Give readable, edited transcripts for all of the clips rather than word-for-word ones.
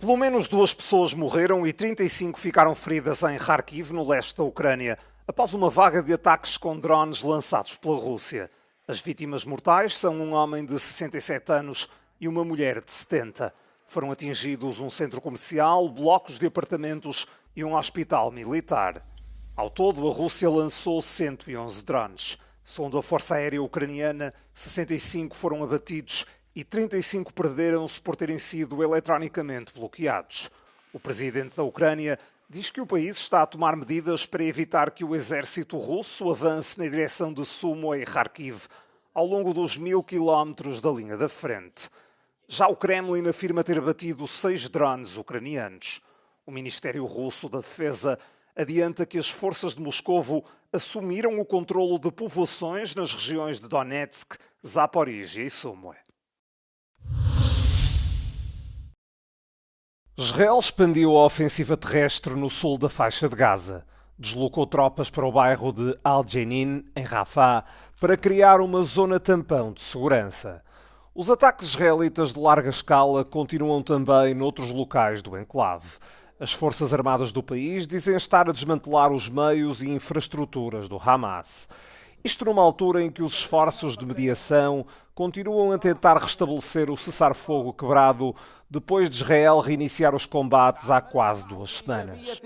Pelo menos 2 pessoas morreram e 35 ficaram feridas em Kharkiv, no leste da Ucrânia, após uma vaga de ataques com drones lançados pela Rússia. As vítimas mortais são um homem de 67 anos e uma mulher de 70. Foram atingidos um centro comercial, blocos de apartamentos e um hospital militar. Ao todo, a Rússia lançou 111 drones. Segundo a Força Aérea Ucraniana, 65 foram abatidos e 35 perderam-se por terem sido eletronicamente bloqueados. O presidente da Ucrânia diz que o país está a tomar medidas para evitar que o exército russo avance na direção de Sumy e Kharkiv, ao longo dos 1000 quilómetros da linha da frente. Já o Kremlin afirma ter abatido 6 drones ucranianos. O Ministério Russo da Defesa adianta que as forças de Moscovo assumiram o controlo de povoações nas regiões de Donetsk, Zaporizhia e Sumy. Israel expandiu a ofensiva terrestre no sul da faixa de Gaza. Deslocou tropas para o bairro de Al-Jenin, em Rafah, para criar uma zona tampão de segurança. Os ataques israelitas de larga escala continuam também noutros locais do enclave. As forças armadas do país dizem estar a desmantelar os meios e infraestruturas do Hamas. Isto numa altura em que os esforços de mediação continuam a tentar restabelecer o cessar-fogo quebrado depois de Israel reiniciar os combates há quase 2 semanas.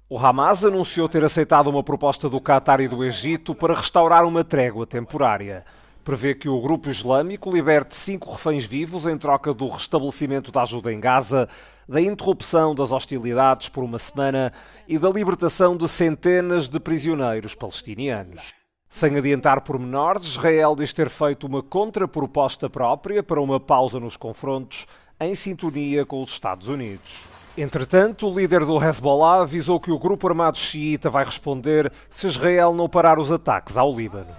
O Hamas anunciou ter aceitado uma proposta do Qatar e do Egito para restaurar uma trégua temporária. Prevê que o grupo islâmico liberte 5 reféns vivos em troca do restabelecimento da ajuda em Gaza, da interrupção das hostilidades por uma semana e da libertação de centenas de prisioneiros palestinianos. Sem adiantar pormenores, Israel diz ter feito uma contraproposta própria para uma pausa nos confrontos, em sintonia com os Estados Unidos. Entretanto, o líder do Hezbollah avisou que o grupo armado xiita vai responder se Israel não parar os ataques ao Líbano.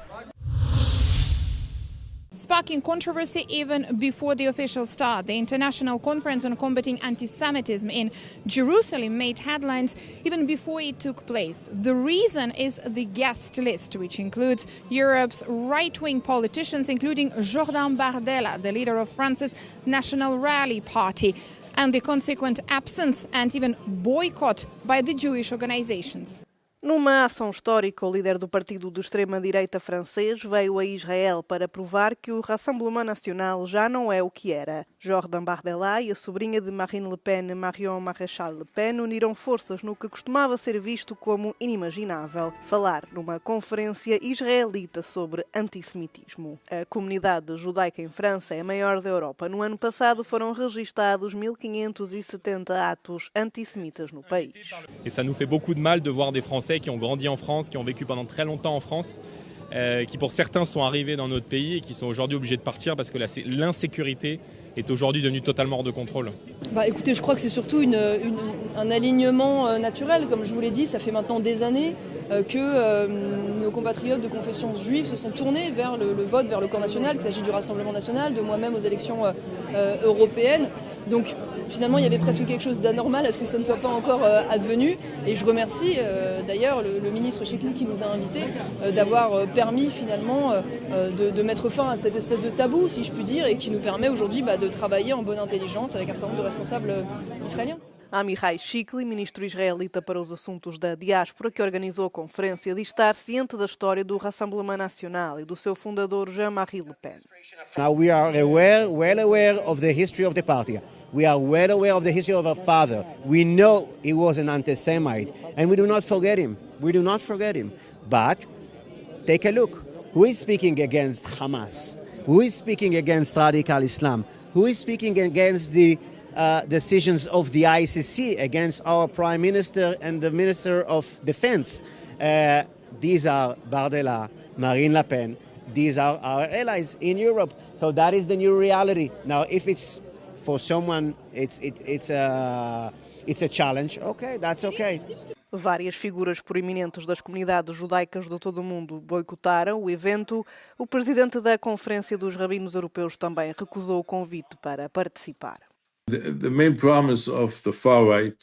Sparking controversy even before the official start. The International Conference on Combating Anti-Semitism in Jerusalem made headlines even before it took place. The reason is the guest list, which includes Europe's right-wing politicians, including Jordan Bardella, the leader of France's National Rally Party, and the consequent absence and even boycott by the Jewish organizations. Numa ação histórica, o líder do partido de extrema-direita francês veio a Israel para provar que o Rassemblement National já não é o que era. Jordan Bardella e a sobrinha de Marine Le Pen, Marion Maréchal Le Pen, uniram forças no que costumava ser visto como inimaginável: falar numa conferência israelita sobre antissemitismo. A comunidade judaica em França é a maior da Europa. No ano passado foram registados 1570 atos antissemitas no país. Et ça nous fait beaucoup de mal de voir des Français qui ont grandi en France, qui ont vécu pendant très longtemps en France, qui pour certains sont arrivés dans notre pays et qui sont aujourd'hui obligés de partir parce que l'insécurité est aujourd'hui devenue totalement hors de contrôle. Écoutez, je crois que c'est surtout un alignement naturel. Comme je vous l'ai dit, ça fait maintenant des années que nos compatriotes de confession juive se sont tournés vers le vote, vers le camp national, qu'il s'agit du Rassemblement national, de moi-même aux élections européennes. Donc finalement, il y avait presque quelque chose d'anormal à ce que ça ne soit pas encore advenu. Et je remercie d'ailleurs le ministre Chikli qui nous a invités d'avoir permis finalement de mettre fin à cette espèce de tabou, si je puis dire, et qui nous permet aujourd'hui de travailler en bonne intelligence avec un certain nombre de responsables israéliens. Amichai Chikli, ministro israelita para os assuntos da diáspora, que organizou a conferência, diz estar ciente da história do Rassemblement National e do seu fundador Jean-Marie Le Pen. Now we are well aware of the history of the party. We are well aware of the history of our father. We know he was an anti-Semite, and we do not forget him. We do not forget him. But take a look. Who is speaking against Hamas? Who is speaking against radical Islam? Who is speaking against the decisions of the ICC, against our Prime Minister and the Minister of Defense? These are Bardella, Marine Le Pen. These are our allies in Europe. So that is the new reality. Now, if it's for someone, it's a challenge. Okay, that's okay. Várias figuras proeminentes das comunidades judaicas de todo o mundo boicotaram o evento. O presidente da Conferência dos Rabinos Europeus também recusou o convite para participar. The main promise of the far right,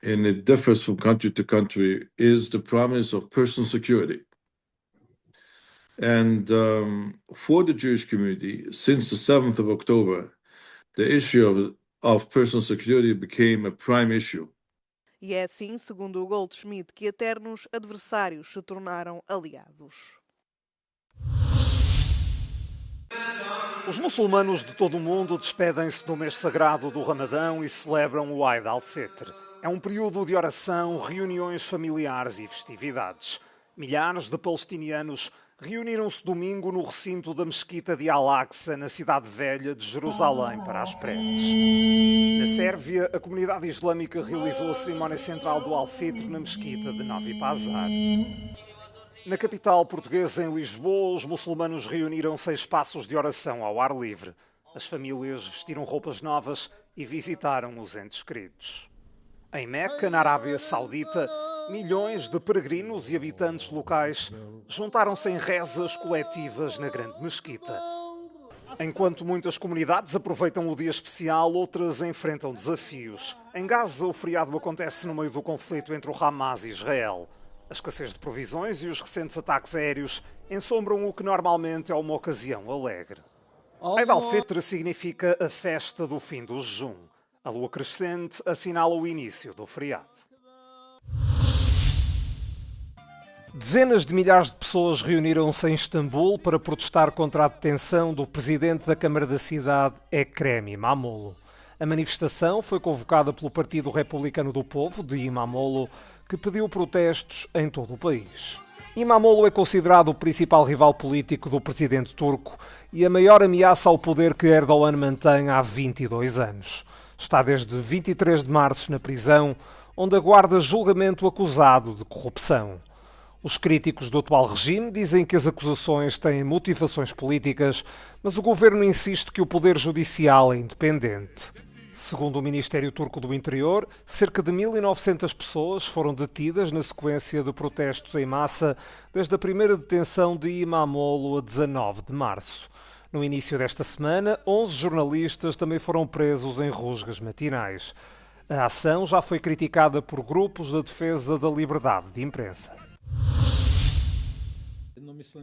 and it differs from country to country, is the promise of personal security. And for the Jewish community, since the 7th of October, the issue of of personal security became a prime issue. E é assim, segundo o Goldschmidt, que eternos adversários se tornaram aliados. Os muçulmanos de todo o mundo despedem-se do mês sagrado do Ramadão e celebram o Eid al-Fitr. É um período de oração, reuniões familiares e festividades. Milhares de palestinianos reuniram-se domingo no recinto da mesquita de Al-Aqsa, na cidade velha de Jerusalém, para as preces. Na Sérvia, a comunidade islâmica realizou a cerimónia central do Al-Fitr na mesquita de Novi Pazar. Na capital portuguesa, em Lisboa, os muçulmanos reuniram-se em espaços de oração ao ar livre. As famílias vestiram roupas novas e visitaram os entes queridos. Em Meca, na Arábia Saudita, milhões de peregrinos e habitantes locais juntaram-se em rezas coletivas na grande mesquita. Enquanto muitas comunidades aproveitam o dia especial, outras enfrentam desafios. Em Gaza, o feriado acontece no meio do conflito entre o Hamas e Israel. A escassez de provisões e os recentes ataques aéreos ensombram o que normalmente é uma ocasião alegre. Eid al-Fitr significa a festa do fim do jejum. A lua crescente assinala o início do feriado. Dezenas de milhares de pessoas reuniram-se em Istambul para protestar contra a detenção do presidente da Câmara da cidade, Ekrem İmamoğlu. A manifestação foi convocada pelo Partido Republicano do Povo, de İmamoğlu, que pediu protestos em todo o país. İmamoğlu é considerado o principal rival político do presidente turco e a maior ameaça ao poder que Erdogan mantém há 22 anos. Está desde 23 de março na prisão, onde aguarda julgamento acusado de corrupção. Os críticos do atual regime dizem que as acusações têm motivações políticas, mas o governo insiste que o poder judicial é independente. Segundo o Ministério Turco do Interior, cerca de 1.900 pessoas foram detidas na sequência de protestos em massa desde a primeira detenção de İmamoğlu a 19 de março. No início desta semana, 11 jornalistas também foram presos em rusgas matinais. A ação já foi criticada por grupos da defesa da liberdade de imprensa.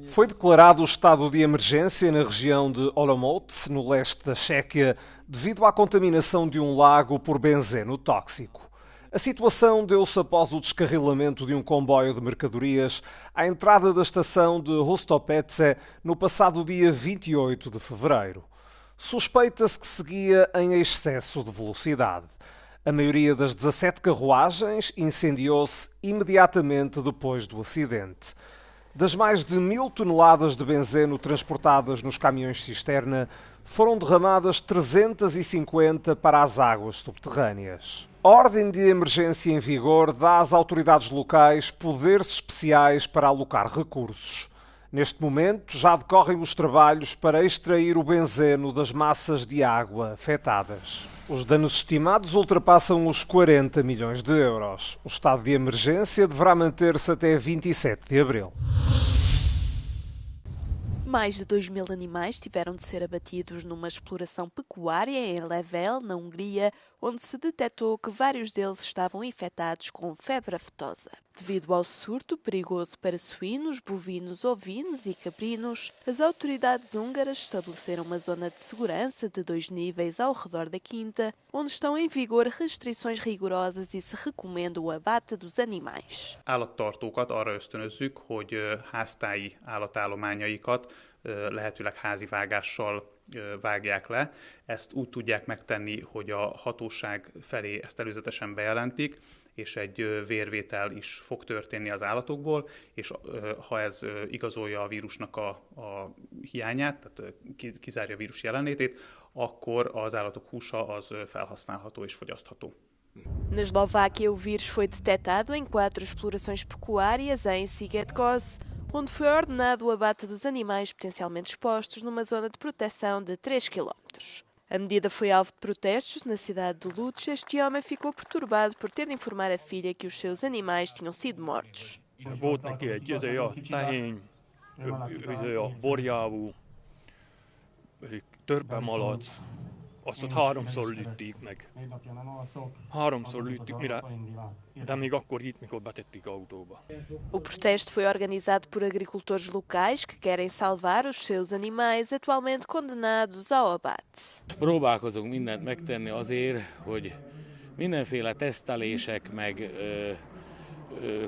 Foi declarado o estado de emergência na região de Olomouc, no leste da Chequia, devido à contaminação de um lago por benzeno tóxico. A situação deu-se após o descarrilamento de um comboio de mercadorias à entrada da estação de Hostopece no passado dia 28 de fevereiro. Suspeita-se que seguia em excesso de velocidade. A maioria das 17 carruagens incendiou-se imediatamente depois do acidente. Das mais de 1.000 toneladas de benzeno transportadas nos caminhões-cisterna, foram derramadas 350 para as águas subterrâneas. A ordem de emergência em vigor dá às autoridades locais poderes especiais para alocar recursos. Neste momento, já decorrem os trabalhos para extrair o benzeno das massas de água afetadas. Os danos estimados ultrapassam os 40 milhões de euros. O estado de emergência deverá manter-se até 27 de abril. Mais de 2.000 animais tiveram de ser abatidos numa exploração pecuária em Level, na Hungria, onde se detectou que vários deles estavam infectados com febre aftosa. Devido ao surto perigoso para suínos, bovinos, ovinos e caprinos, as autoridades húngaras estabeleceram uma zona de segurança de 2 níveis ao redor da quinta, onde estão em vigor restrições rigorosas e se recomenda o abate dos animais. Állattartókat arra ösztönözzük, hogy háztáji állatállományaikat lehetőleg házi vágással vágják le. Ezt úgy tudják megtenni, hogy a hatóság felé ezt előzetesen bejelentik, és egy vérvétel is fog történni az állatokból, és ha ez igazolja a vírusnak a hiányát, tehát kizárja a vírus jelenlétét, akkor az állatok húsa az felhasználható és fogyasztható. Na Eslováquia, o vírus foi detectado em 4 explorações pecuárias em Szigetkos, onde foi ordenado o abate dos animais potencialmente expostos numa zona de proteção de 3 km. A medida foi alvo de protestos na cidade de Lutsk. Este homem ficou perturbado por ter de informar a filha que os seus animais tinham sido mortos. Volt neki egy tehén, borjávú, törpemalac, Azt ott háromszor lőtték meg. Háromszor lőtték, de még akkor itt, mikor betették autóba. O protesto foi organizado por agricultores locais que querem salvar os seus animais atualmente condenados ao abate. Próbálkozunk mindent megtenni azért, hogy mindenféle tesztelések meg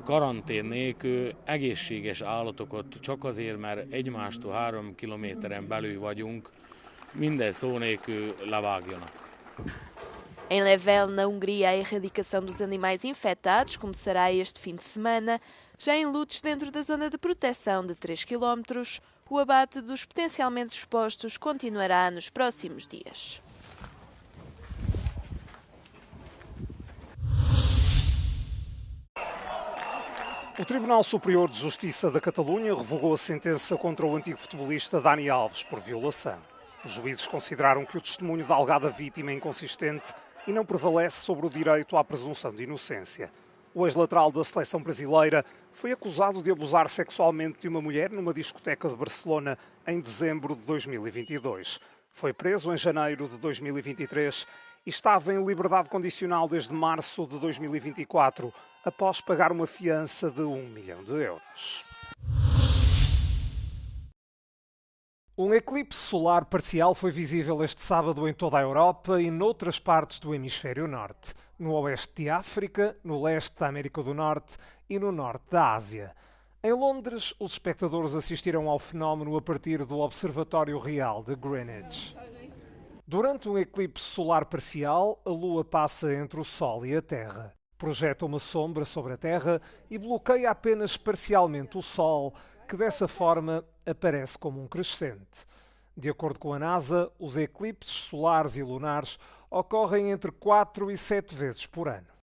karantén nélkül egészséges állatokat csak azért, mert egymástól 3 kilométeren belül vagyunk, minden szó nélkül levágjanak. Em Level, na Hungria, a erradicação dos animais infectados começará este fim de semana. Já em Lutz, dentro da zona de proteção de 3 km, o abate dos potencialmente expostos continuará nos próximos dias. O Tribunal Superior de Justiça da Catalunha revogou a sentença contra o antigo futebolista Dani Alves por violação. Os juízes consideraram que o testemunho da alegada vítima é inconsistente e não prevalece sobre o direito à presunção de inocência. O ex-lateral da seleção brasileira foi acusado de abusar sexualmente de uma mulher numa discoteca de Barcelona em dezembro de 2022. Foi preso em janeiro de 2023 e estava em liberdade condicional desde março de 2024, após pagar uma fiança de 1 milhão de euros. Um eclipse solar parcial foi visível este sábado em toda a Europa e noutras partes do hemisfério norte, no oeste de África, no leste da América do Norte e no norte da Ásia. Em Londres, os espectadores assistiram ao fenómeno a partir do Observatório Real de Greenwich. Durante um eclipse solar parcial, a Lua passa entre o Sol e a Terra. Projeta uma sombra sobre a Terra e bloqueia apenas parcialmente o Sol, que dessa forma aparece como um crescente. De acordo com a NASA, os eclipses solares e lunares ocorrem entre 4 e 7 vezes por ano.